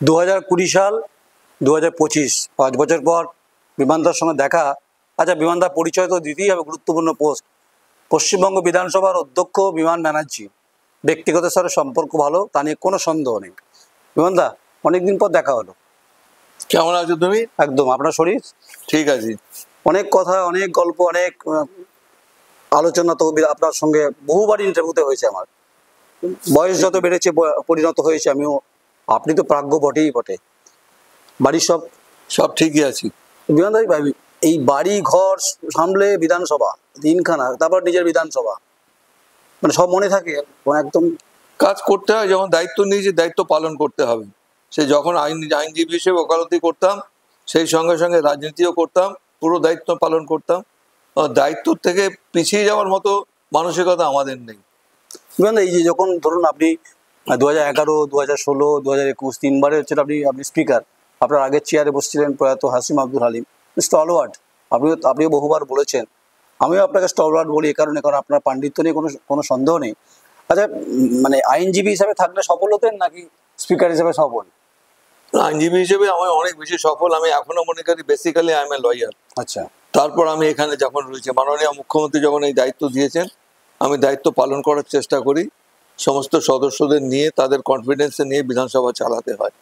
2020 সাল 2025 5 বছর পর বিমানদার সঙ্গে দেখা। আচ্ছা, বিমানদার পরিচয় তো দিতেই হবে, গুরুত্বপূর্ণ পোস্ট। পশ্চিমবঙ্গ বিধানসভার অধ্যক্ষ বিমান ব্যানার্জি, ব্যক্তিগত স্তরে সম্পর্ক ভালো, তা নিয়ে কোনো সন্দেহ নেই। বিমানদা, অনেকদিন পর দেখা হলো। কেমন আছো তুমি? একদম, আপনার শরীর ঠিক আছে। অনেক কথা, অনেক গল্প, অনেক আলোচনা তো আপনার সঙ্গে বহুবার ইন্টারভিউতে হয়েছে আমার। বয়স যত বেড়েছে পরিণত হয়েছে আমিও। আপনি তো প্রাজ্ঞ বটেই বটে। বাড়ির সব সব ঠিকই আছি। বিমানদাই ভাবি, এই বাড়ি ঘর সামলে বিধানসভা দিনখানা, তারপর নিজের বিধানসভা, মানে সব মনে থাকে একদম। কাজ করতে হয়, যখন দায়িত্ব নিয়েছি দায়িত্ব পালন করতে হবে। সে যখন আইনজীবী হিসেবে ওকালতি করতাম, সেই সঙ্গে সঙ্গে রাজনীতিও করতাম, পুরো দায়িত্ব পালন করতাম। দায়িত্ব থেকে পিছিয়ে যাওয়ার মতো মানসিকতা আমাদের নেই। বিমানদা, এই যে যখন ধরুন আপনি 2011, 2016, 2021 তিনবারে হচ্ছে আপনি স্পিকার, আপনার আগের চেয়ারে বসছিলেন প্রয়াত হাসিম আব্দুল হালিম, স্টলওয়ার্ড। আপনিও বহুবার বলেছেন, আমিও আপনাকে স্টলওয়ার্ড বলি, কারণ আপনার পাণ্ডিত্য নিয়ে কোনো সন্দেহ নেই। আচ্ছা, মানে আইনজীবী হিসাবে থাকলে সফল হতেন নাকি স্পিকার হিসেবে সফল? আইনজীবী হিসেবে আমি অনেক বেশি সফল। আমি এখনো মনে করি basically I M a lawyer. আচ্ছা। তারপর আমি এখানে যখন রয়েছে, মাননীয় মুখ্যমন্ত্রী যখন এই দায়িত্ব দিয়েছেন, আমি দায়িত্ব পালন করার চেষ্টা করি। সমস্ত সদস্যদের নিয়ে, তাদের কনফিডেন্সে নিয়ে বিধানসভা চালাতে হয়।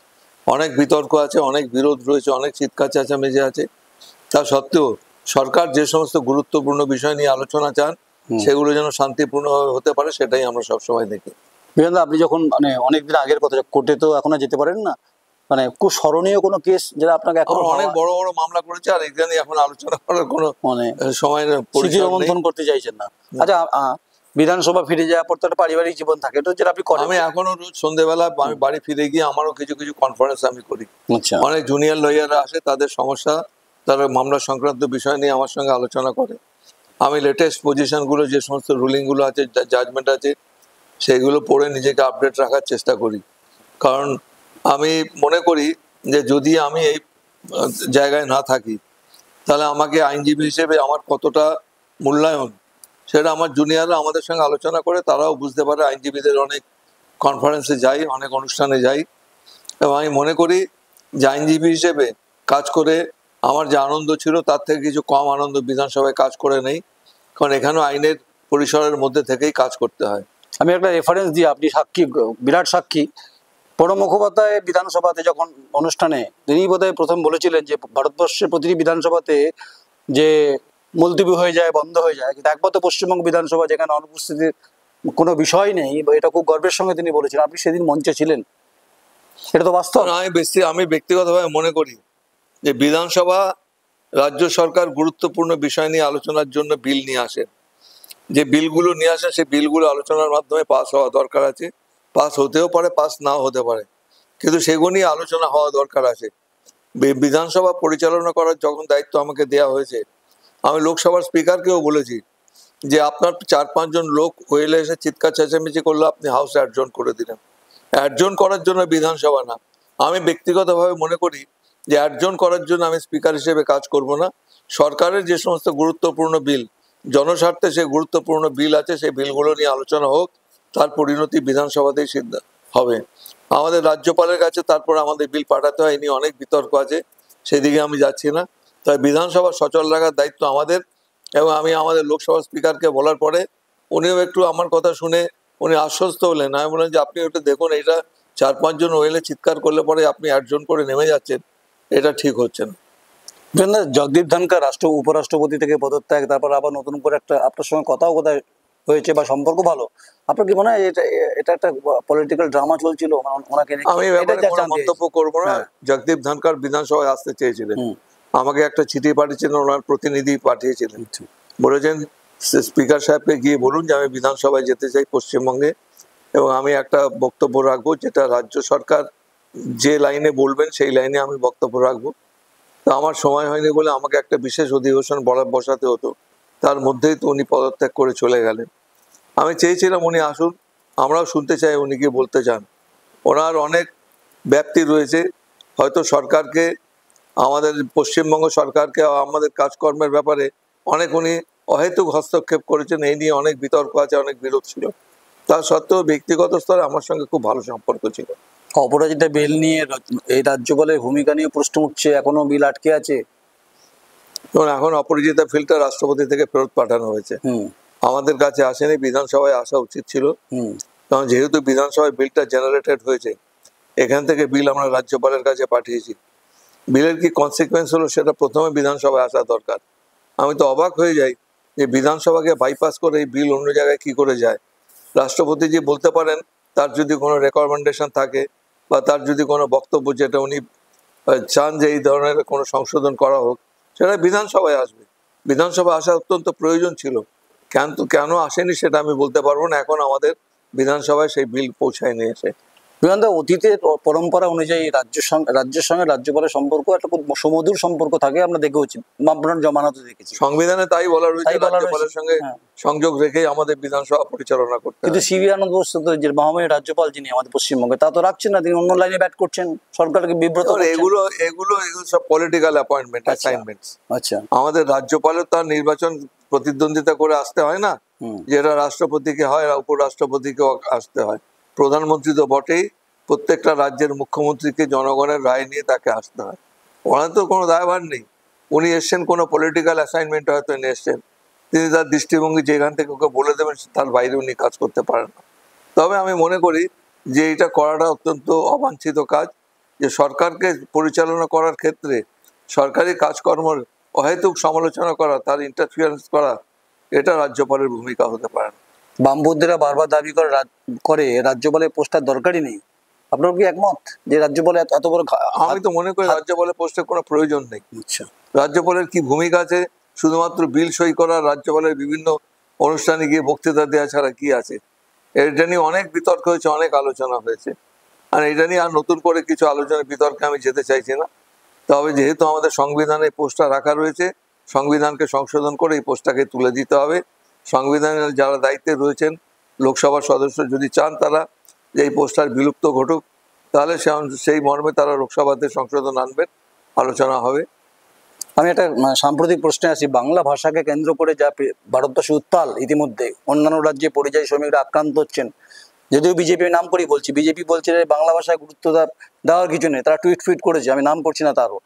অনেক বিতর্ক আছে, অনেক বিরোধ রয়েছে, অনেক চিৎকার চেঁচামেচি আছে। তা সত্ত্বেও সরকার যে সমস্ত গুরুত্বপূর্ণ বিষয় নিয়ে আলোচনা চান, সেগুলো যেন শান্তিপূর্ণভাবে হতে পারে, সেটাই আমরা সবসময় দেখি। বিমানদা, আপনি যখন মানে অনেকদিন আগের কথা, কোর্টে তো এখন আর যেতে পারেন না, মানে খুব স্মরণীয় কোনো কেস যেটা আপনাকে এখন? অনেক বড় বড় মামলা করেছে, আর এখানে এখন আলোচনা করার কোনো মানে সময় রোমন্থন করতে চাইছেন না। আচ্ছা, বিধানসভা ফিরে যাওয়ার পর তো একটা পারিবারিক জীবন থাকে, তো যেটা আপনি করেন। আমি এখনো রোজ সন্ধ্যেবেলা আমি বাড়ি ফিরে গিয়ে আমারও কিছু কিছু কনফারেন্স আমি করি। আচ্ছা। অনেক জুনিয়র লয়াররা আসে, তাদের সমস্যা, তারা মামলা সংক্রান্ত বিষয় নিয়ে আমার সঙ্গে আলোচনা করে। আমি লেটেস্ট পজিশনগুলো, যে সমস্ত রুলিংগুলো আছে, জাজমেন্ট আছে, সেগুলো পড়ে নিজেকে আপডেট রাখার চেষ্টা করি। কারণ আমি মনে করি যে যদি আমি এই জায়গায় না থাকি, তাহলে আমাকে আইনজীবী হিসেবে আমার কতটা মূল্যায়ন, সেটা আমার জুনিয়ররা আমাদের সঙ্গে আলোচনা করে, তারাও বুঝতে পারে। আইনজীবীদের অনেক কনফারেন্সে যাই, অনেক অনুষ্ঠানে যাই, এবং আমি মনে করি যে আইনজীবী হিসেবে কাজ করে আমার যে আনন্দ ছিল, তার থেকে কিছু কম আনন্দ বিধানসভায় কাজ করে নেই। কারণ এখানেও আইনের পরিসরের মধ্যে থেকেই কাজ করতে হয়। আমি একটা রেফারেন্স দিই, আপনি সাক্ষী, বিরাট সাক্ষী। প্রণব মুখোপাধ্যায় বিধানসভাতে যখন অনুষ্ঠানে, তিনি বোধহয় প্রথম বলেছিলেন যে ভারতবর্ষের প্রতিটি বিধানসভাতে যে মুলতবি হয়ে যায়, বন্ধ হয়ে যায়, কিন্তু একমাত্র পশ্চিমবঙ্গ বিধানসভা যেখানে অনুপস্থিতির কোনো বিষয় নেই, এটা খুব গর্বের সঙ্গে তিনি বলেছিলেন। আপনি সেদিন মঞ্চে ছিলেন, এটা তো বাস্তব। আমি ব্যক্তিগতভাবে মনে করি যে বিধানসভা, রাজ্য সরকার গুরুত্বপূর্ণ বিষয় নিয়ে আলোচনার জন্য বিল নিয়ে আসেন। যে বিলগুলো নিয়ে আসেন, সেই বিলগুলো আলোচনার মাধ্যমে পাস হওয়া দরকার আছে। পাস হতেও পারে, পাস নাও হতে পারে, কিন্তু সেগুলো নিয়ে আলোচনা হওয়া দরকার আছে। বিধানসভা পরিচালনা করার যখন দায়িত্ব আমাকে দেওয়া হয়েছে, আমি লোকসভার স্পিকারকেও বলেছি যে আপনার 4-5 জন লোক ওয়েলে এসে চিৎকার চেঁচামেচি করলে আপনি হাউস অ্যাডজর্ন করে দিলেন। অ্যাডজর্ন করার জন্য বিধানসভা না। আমি ব্যক্তিগতভাবে মনে করি যে অ্যাডজর্ন করার জন্য আমি স্পিকার হিসেবে কাজ করব না। সরকারের যে সমস্ত গুরুত্বপূর্ণ বিল, জনস্বার্থে যে গুরুত্বপূর্ণ বিল আছে, সেই বিলগুলো নিয়ে আলোচনা হোক, তার পরিণতি বিধানসভাতেই সিদ্ধ হবে। আমাদের রাজ্যপালের কাছে তারপর আমাদের বিল পাঠাতে হয়, এই নিয়ে অনেক বিতর্ক আছে, সেদিকে আমি যাচ্ছি না। তাই বিধানসভা সচল রাখার দায়িত্ব আমাদের। এবং আমি আমাদের লোকসভা স্পিকারকে বলার পরে উনিও একটু আমার কথা শুনে উনি আশ্বস্ত হলেন। আমি বললাম যে আপনি ওটা দেখুন, এটা 4-5 জন ওয়েলে চিৎকার করলে পরে আপনি অ্যাডজর্ন করে নেমে যাচ্ছেন, এটা ঠিক হচ্ছে না। জগদীপ ধনখড় উপরাষ্ট্রপতি থেকে পদত্যাগ, তারপর আবার নতুন করে একটা আপনার সঙ্গে কথাও কোথায় হয়েছে বা সম্পর্ক ভালো, আপনার কি মনে হয় এটা একটা পলিটিক্যাল ড্রামা চলছিল ওনাকে? আমি মন্তব্য করবো না। জগদীপ ধনখড় বিধানসভায় আসতে চেয়েছিলেন, আমাকে একটা চিঠি পাঠিয়েছিলেন, ওনার প্রতিনিধি পাঠিয়েছিলেন, বলেছেন স্পিকার সাহেবকে গিয়ে বলুন যে আমি বিধানসভায় যেতে চাই পশ্চিমবঙ্গে, এবং আমি একটা বক্তব্য রাখবো, যেটা রাজ্য সরকার যে লাইনে বলবেন সেই লাইনে আমি বক্তব্য রাখবো। তো আমার সময় হয়নি বলে আমাকে একটা বিশেষ অধিবেশন বসাতে হতো, তার মধ্যেই তো উনি পদত্যাগ করে চলে গেলেন। আমি চেয়েছিলাম উনি আসুন, আমরাও শুনতে চাই উনি কি বলতে চান। ওনার অনেক ব্যাপ্তি রয়েছে, হয়তো সরকারকে, আমাদের পশ্চিমবঙ্গ সরকারকে আমাদের কাজকর্মের ব্যাপারে অনেক উনি অহেতুক হস্তক্ষেপ করেছেন, এই নিয়ে অনেক বিতর্ক আছে, অনেক বিরোধ ছিল। তা সত্ত্বেও ব্যক্তিগত স্তরে আমার সঙ্গে খুব ভালো সম্পর্ক ছিল। অপরাজিতা বিল নিয়ে এই রাজ্যপালের ভূমিকা নিয়ে প্রশ্ন উঠছে, এখনো বিল আটকে আছে। এবং এখন অপরাজিতা বিলটা রাষ্ট্রপতি থেকে ফেরত পাঠানো হয়েছে, হুম আমাদের কাছে আসেনি, বিধানসভায় আসা উচিত ছিল। হুম কারণ যেহেতু বিধানসভায় বিলটা জেনারেটেড হয়েছে, এখান থেকে বিল আমরা রাজ্যপালের কাছে পাঠিয়েছি। বিলের কি কনসিকুয়েন্স হলো সেটা প্রথমে বিধানসভায় আসা দরকার। আমি তো অবাক হয়ে যাই যে বিধানসভাকে বাইপাস করে এই বিল অন্য জায়গায় কি করে যায়। রাষ্ট্রপতি যে বলতে পারেন, তার যদি কোনো রেকমেন্ডেশন থাকে বা তার যদি কোনো বক্তব্য যেটা উনি চান যে এই ধরনের কোনো সংশোধন করা হোক, সেটা বিধানসভায় আসবে। বিধানসভা আসা অত্যন্ত প্রয়োজন ছিল, কেন আসেনি সেটা আমি বলতে পারবো না। এখন আমাদের বিধানসভায় সেই বিল পৌঁছায় নিয়ে এসে। বিমান দা, অতীতের পরম্পরা অনুযায়ী রাজ্যের সঙ্গে রাজ্যপালের সম্পর্ক একটা খুব সুমধুর সম্পর্ক থাকে, আমরা দেখেওছি, মাপনার জমানাতে দেখেছি। সংবিধানে তাই বলা রয়েছে, তাই বলা রয়েছে। রাজ্যপালের সঙ্গে হ্যাঁ। সংযোগ রেখেই আমাদের বিধানসভা পরিচালনা করতে কিন্তু হয়। সিবি আনন্দ বোস তো যে মহামান্য রাজ্যপাল যিনি আমাদের পশ্চিমবঙ্গে, তা তো রাখছেন না, তিনি অন্য লাইনে ব্যাট করছেন, সরকারকে বিব্রত এবার করছেন। এগুলো এগুলো এগুলো সব পলিটিক্যাল অ্যাপয়েন্টমেন্ট, অ্যাসাইনমেন্টস। আচ্ছা। আমাদের রাজ্যপালের তার নির্বাচন প্রতিদ্বন্দ্বিতা করে আসতে হয় না, হুম যেটা রাষ্ট্রপতিকে হয়, উপরাষ্ট্রপতিকেও আসতে হয়। প্রধানমন্ত্রী তো বটেই, প্রত্যেকটা রাজ্যের মুখ্যমন্ত্রীকে জনগণের রায় নিয়ে তাকে আসতে হয়। ওনার তো কোনো দায়ভার নেই। উনি এসছেন কোনো পলিটিক্যাল অ্যাসাইনমেন্ট হয়তো এনে এসছেন, তিনি তার দৃষ্টিভঙ্গি যেখান থেকে ওকে বলে দেবেন তার বাইরে উনি কাজ করতে পারেন না। তবে আমি মনে করি যে এটা করাটা অত্যন্ত অবাঞ্ছিত কাজ, যে সরকারকে পরিচালনা করার ক্ষেত্রে সরকারি কাজকর্মের অহেতুক সমালোচনা করা, তার ইন্টারফিয়ারেন্স করা, এটা রাজ্যপালের ভূমিকা হতে পারে না। বামপন্থীরা বারবার দাবি করে রাজ্যপালের পোস্টার দরকারই নেই। আপনার কি একমত যে রাজ্যপালে এত বড় আমি তো মনে করি রাজ্যপালের পোস্টের কোনো প্রয়োজন নেই। আচ্ছা। রাজ্যপালের কি ভূমিকা আছে? শুধুমাত্র বিল সই করা, রাজ্যপালের বিভিন্ন অনুষ্ঠানে গিয়ে বক্তৃতা দেওয়া ছাড়া কি আছে? এটা নিয়ে অনেক বিতর্ক হয়েছে, অনেক আলোচনা হয়েছে, আর এটা নিয়ে আর নতুন করে কিছু আলোচনা বিতর্কে আমি যেতে চাইছি না। তবে যেহেতু আমাদের সংবিধানে পোস্টটা রাখা রয়েছে, সংবিধানকে সংশোধন করে এই পোস্টটাকে তুলে দিতে হবে। সংবিধানের যারা দায়িত্বে রয়েছেন, লোকসভার সদস্য যদি চান তারা যে এই পোস্টটার বিলুপ্ত ঘটুক, তাহলে সেই মর্মে তারা লোকসভাতে সংশোধন আনবেন, আলোচনা হবে। আমি একটা সাম্প্রতিক প্রশ্নে আসি। বাংলা ভাষাকে কেন্দ্র করে যা ভারতবর্ষে উত্তাল, ইতিমধ্যে অন্যান্য রাজ্যে পরিযায়ী শ্রমিকরা আক্রান্ত হচ্ছেন। যদিও বিজেপি নাম করেই বলছি, বিজেপি বলছে যে বাংলা ভাষায় গুরুত্ব দেওয়ার কিছু নেই, তারা টুইট করেছে, আমি নাম করছি না তারও।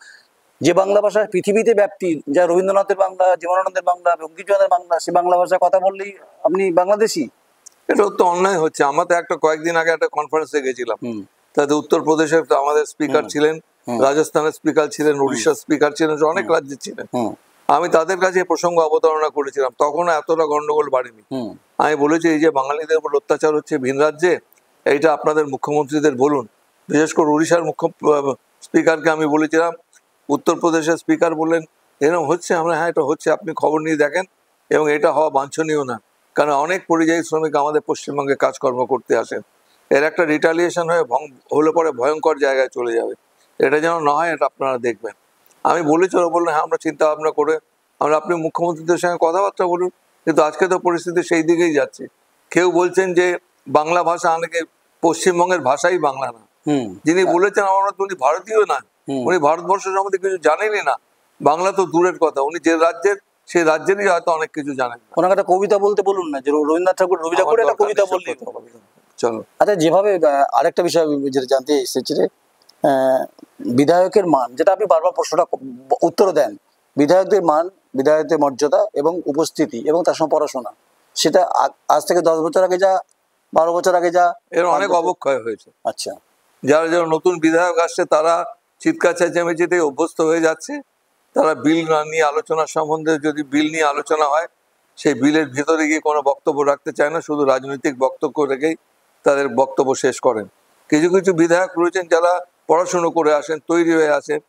যে বাংলা ভাষা পৃথিবীতে ব্যাপ্তি, যা রবীন্দ্রনাথের বাংলা, জীবনানন্দের বাংলা, বঙ্কিমচন্দ্রের বাংলা, সে বাংলা ভাষায় কথা বললেই আপনি বাংলাদেশি। এটা তো অন্যায় হচ্ছে। আমরা তো কয়েকদিন আগে একটা কনফারেন্সে গেছিলাম, তাতে উত্তরপ্রদেশের আমাদের স্পিকার ছিলেন, রাজস্থানের স্পিকার ছিলেন, উড়িষ্যার স্পিকার ছিলেন, অনেক রাজ্যের ছিলেন। আমি তাদের কাছে প্রসঙ্গ অবতারণা করেছিলাম, তখন এতটা গন্ডগোল বাড়েনি। আমি বলেছি এই যে বাঙালিদের উপর অত্যাচার হচ্ছে ভিন রাজ্যে, এইটা আপনাদের মুখ্যমন্ত্রীদের বলুন। বিশেষ করে উড়িষ্যার স্পিকারকে আমি বলেছিলাম, উত্তরপ্রদেশের স্পিকার বললেন এরকম হচ্ছে। আমরা হ্যাঁ এটা হচ্ছে, আপনি খবর নিয়ে দেখেন, এবং এটা হওয়া বাঞ্ছনীয় না। কারণ অনেক পরিযায়ী শ্রমিক আমাদের পশ্চিমবঙ্গে কাজকর্ম করতে আসেন, এর একটা রিটালিয়েশন হলে পরে ভয়ঙ্কর জায়গায় চলে যাবে। এটা যেন না হয়, এটা আপনারা দেখবেন। আমি বলেছি, ওরা বললেন হ্যাঁ আমরা চিন্তা ভাবনা করে আপনি মুখ্যমন্ত্রীদের সঙ্গে কথাবার্তা বলুন। কিন্তু আজকে তো পরিস্থিতি সেই দিকেই যাচ্ছে। কেউ বলছেন যে বাংলা ভাষা, অনেকে পশ্চিমবঙ্গের ভাষাই বাংলা না। যিনি বলেছেন আমরা তো উনি ভারতীয় না, উনি ভারতবর্ষ সম্বন্ধে কিছু জানেনই না। বাংলা তো দূরের কথা, উনি যে রাজ্যের, সেই রাজ্যেরই হয়তো অনেক কিছু জানেন না। ওনাকে একটা কবিতা বলতে বলুন না, যে রবীন্দ্রনাথ ঠাকুর, রবি ঠাকুর একটা কবিতা বললেন। চলো। আচ্ছা, যেভাবে আরেকটা বিষয় যেটা জানতে এসেছি, বিধায়কের মান, যেটা আপনি বারবার প্রশ্নটা উত্তর দেন, বিধায়কদের মান, বিধায়কদের মর্যাদা এবং উপস্থিতি এবং তার সঙ্গে পড়াশোনা, সেটা আজ থেকে 10 বছর আগে যা, 12 বছর আগে যা, এর অনেক অবক্ষয় হয়েছে। আচ্ছা। যারা যারা নতুন বিধায়ক আসছে তারা চিৎকার চেঁচামেচিতে অভ্যস্ত হয়ে যাচ্ছে। তারা বিল নিয়ে আলোচনার সম্বন্ধে, যদি বিল নিয়ে আলোচনা হয়, সেই বিলের ভিতরে গিয়ে কোনো বক্তব্য রাখতে চায় না, শুধু রাজনৈতিক বক্তব্য রেখেই তাদের বক্তব্য শেষ করেন। কিছু কিছু বিধায়ক রয়েছেন যারা পড়াশুনো করে আসেন, তৈরি হয়ে আসেন,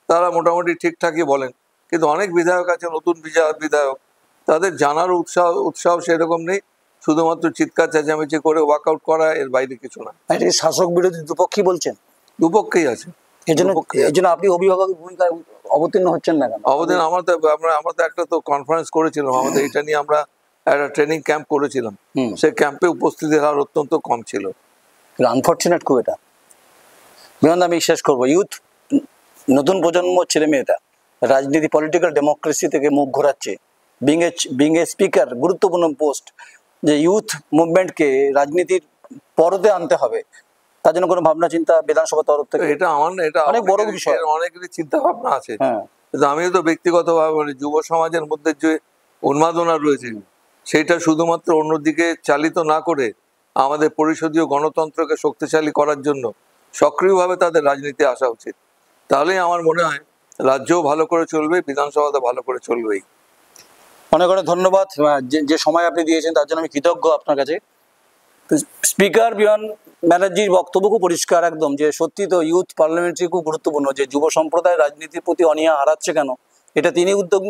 তারা মোটামুটি ঠিকঠাকই বলেন। কিন্তু অনেক বিধায়ক আছে, নতুন বিধায়ক, তাদের জানার উৎসাহ সেরকম নেই, শুধুমাত্র চিৎকার চেঁচামেচি করে ওয়ার্কআউট করা, এর বাইরে কিছু না। এটাকে শাসক বিরোধী দুপক্ষই বলছেন? দুপক্ষেই আছে। এই জন্য আপনি অভিভাবকের ভূমিকায় অবতীর্ণ হচ্ছেন না কেন? অবদিন আমরা তো একটা তো কনফারেন্স করেছিলাম, আমাদের এটা নিয়ে আমরা একটা ট্রেনিং ক্যাম্প করেছিলাম। সেই ক্যাম্পে উপস্থিতির হার অত্যন্ত কম ছিল। আনফর্চুনেট খুব এটা। বিনন্দ, আমি শেষ করবো। ইউথ, নতুন প্রজন্ম ছেলে মেয়েরা রাজনীতি, পলিটিক্যাল ডেমোক্রেসি থেকে মুখ ঘোরাচ্ছে। বিং এ স্পিকার, গুরুত্বপূর্ণ পোস্ট, যে ইউথ মুভমেন্টকে রাজনীতির পরদে আনতে হবে, তার জন্য কোনো ভাবনা চিন্তা বিধানসভা তরফ থেকে? এটা আমার না, এটা অনেক বড় বিষয়। অনেকেরই চিন্তা ভাবনা আছে। হ্যাঁ, কিন্তু আমিও তো ব্যক্তিগতভাবে মানে যুব সমাজের মধ্যে যে উন্মাদনা রয়েছে সেইটা শুধুমাত্র অন্যদিকে চালিত না করে আমাদের পরিষদীয় গণতন্ত্রকে শক্তিশালী করার জন্য সক্রিয়ভাবে তাদের রাজনীতি আসা উচিত। তাহলেই আমার মনে হয় রাজ্যও ভালো করে চলবে, বিধানসভাতে ভালো করে চলবেই। অনেক অনেক ধন্যবাদ। যে সময় আপনি দিয়েছেন তার জন্য আমি কৃতজ্ঞ আপনার কাছে। স্পিকার বিমান ব্যানার্জির বক্তব্য খুব পরিষ্কার একদম, যে সত্যি তো ইউথ পার্লামেন্টারি খুব গুরুত্বপূর্ণ, যে যুব সম্প্রদায় রাজনীতির প্রতি অনীহা হারাচ্ছে কেন, এটা তিনি উদ্যোগ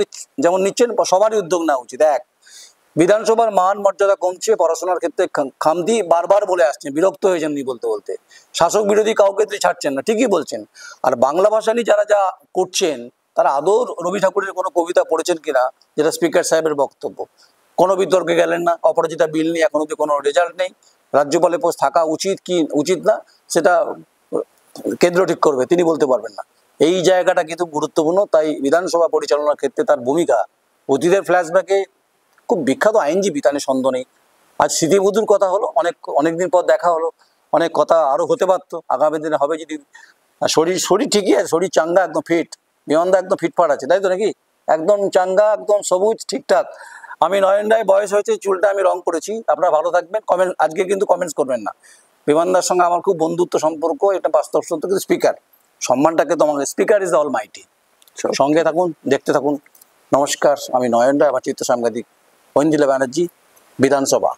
যেমন নিচ্ছেন, সবারই উদ্যোগ নেওয়া উচিত। এক, বিধানসভার মান মর্যাদা কমছে, পড়াশোনার ক্ষেত্রে খামতি বারবার বলে আসছেন, বিরক্ত হয়েছেন উনি বলতে বলতে। শাসক বিরোধী কাউকে তিনি ছাড়ছেন না, ঠিকই বলছেন। আর বাংলা ভাষা নিয়ে যারা যা করছেন, তারা আদৌ রবি ঠাকুরের কোনো কবিতা পড়েছেন কিনা, যেটা স্পিকার সাহেবের বক্তব্য। কোনো বিতর্কে গেলেন না, অপরাজিতা বিল নিয়ে এখনো অব্দি কোনো রেজাল্ট নেই। রাজ্যপালের পোস্ট থাকা উচিত কি উচিত না সেটা কেন্দ্র ঠিক করবে, তিনি বলতে পারবেন না। এই জায়গাটা কিন্তু গুরুত্বপূর্ণ। তাই বিধানসভা পরিচালনার ক্ষেত্রে তার ভূমিকা, অতীতের ফ্ল্যাশব্যাকে খুব বিখ্যাত আইনজীবী, তা নিয়ে সন্দেহ নেই। আজ স্মৃতিমধুর কথা হলো, অনেকদিন পর দেখা হলো, অনেক কথা আরো হতে পারতো, আগামী দিনে হবে যদি। শরীর শরীর ঠিকই আছে, শরীর চাঙ্গা, একদম ফিট, বিমানদা একদম ফিটফাট আছে, তাই তো নাকি? একদম চাঙ্গা, একদম সবুজ, ঠিকঠাক। আমি নয়ন রায়, বয়স হয়েছে, চুলটা আমি রং করেছি। আপনারা ভালো থাকবেন। আজকে কিন্তু কমেন্টস করবেন না। বিমানদার সঙ্গে আমার খুব বন্ধুত্ব সম্পর্ক, এটা বাস্তব সত্য। কিন্তু স্পিকার সম্মানটাকে তো আমাকে, স্পিকার ইজ দ্য অল মাইটি। সঙ্গে থাকুন, দেখতে থাকুন। নমস্কার, আমি নয়ন রায়, আমার চিত্র সাংবাদিক ঐন্দ্রিলা ব্যানার্জি, বিধানসভা।